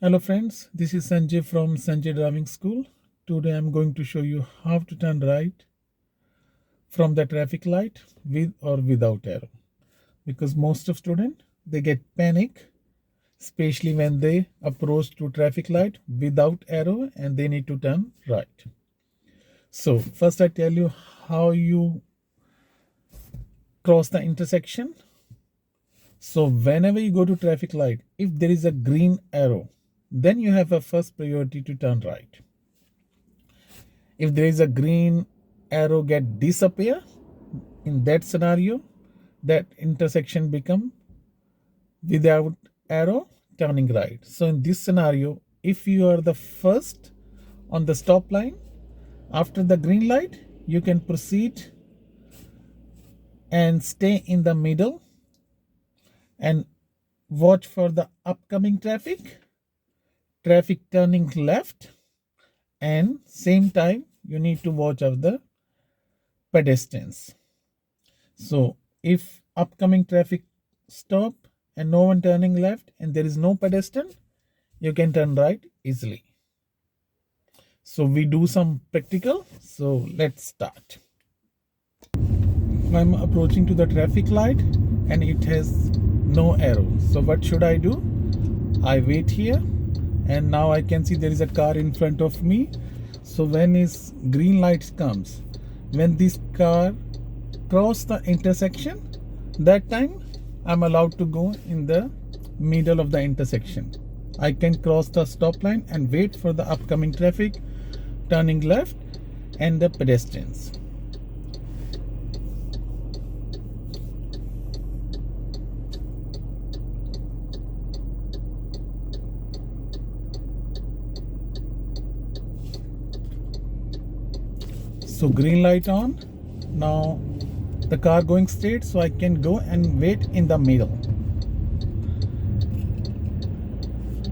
Hello friends, this is Sanjay from Sanjay Driving School. Today I'm going to show you how to turn right from the traffic light with or without arrow. Because most of students, they get panic, especially when they approach to traffic light without arrow and they need to turn right. So first I tell you how you cross the intersection. So whenever you go to traffic light, if there is a green arrow, then you have a first priority to turn right. If there is a green arrow get disappear, in that scenario, that intersection become without arrow turning right. So in this scenario, if you are the first on the stop line, after the green light, you can proceed and stay in the middle and watch for the upcoming traffic turning left, and same time you need to watch out the pedestrians. So if upcoming traffic stop and no one turning left and there is no pedestrian, you can turn right easily. So we do some practical. So let's start. I'm approaching to the traffic light and it has no arrow. So what should I do? I wait here and now I can see there is a car in front of me. So when his green light comes, when this car cross the intersection, that time I'm allowed to go in the middle of the intersection. I can cross the stop line and wait for the upcoming traffic turning left and the pedestrians. So green light on. Now the car going straight, so I can go and wait in the middle.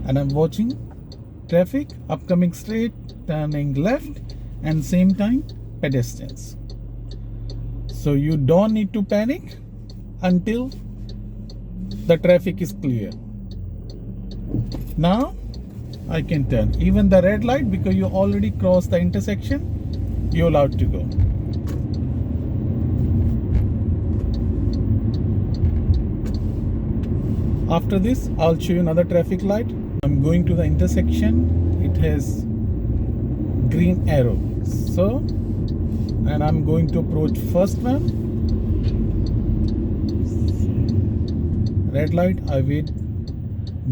And I'm watching traffic upcoming straight, turning left, and same time pedestrians. So you don't need to panic until the traffic is clear. Now I can turn. Even the red light, because you already crossed the intersection, you're allowed to go. After this, I'll show you another traffic light. I'm going to the intersection. It has green arrow. So, and I'm going to approach first one. Red light, I wait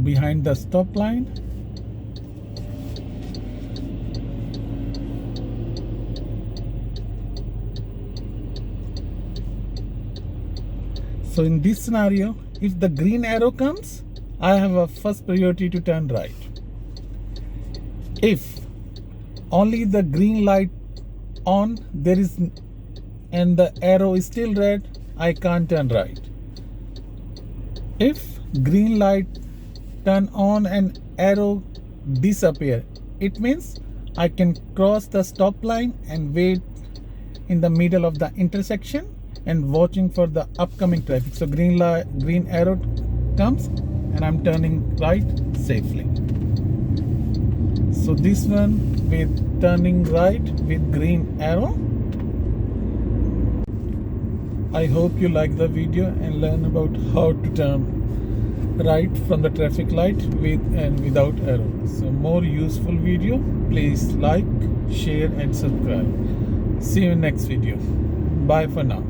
behind the stop line. So in this scenario, if the green arrow comes, I have a first priority to turn right. If only the green light on there is and the arrow is still red, I can't turn right. If green light turn on and arrow disappear, it means I can cross the stop line and wait in the middle of the intersection and watching for the upcoming traffic. So green arrow comes and I'm turning right safely. So this one with turning right with green arrow. I hope you like the video and learn about how to turn right from the traffic light with and without arrow. So more useful video, please like, share and subscribe. See you in next video. Bye for now.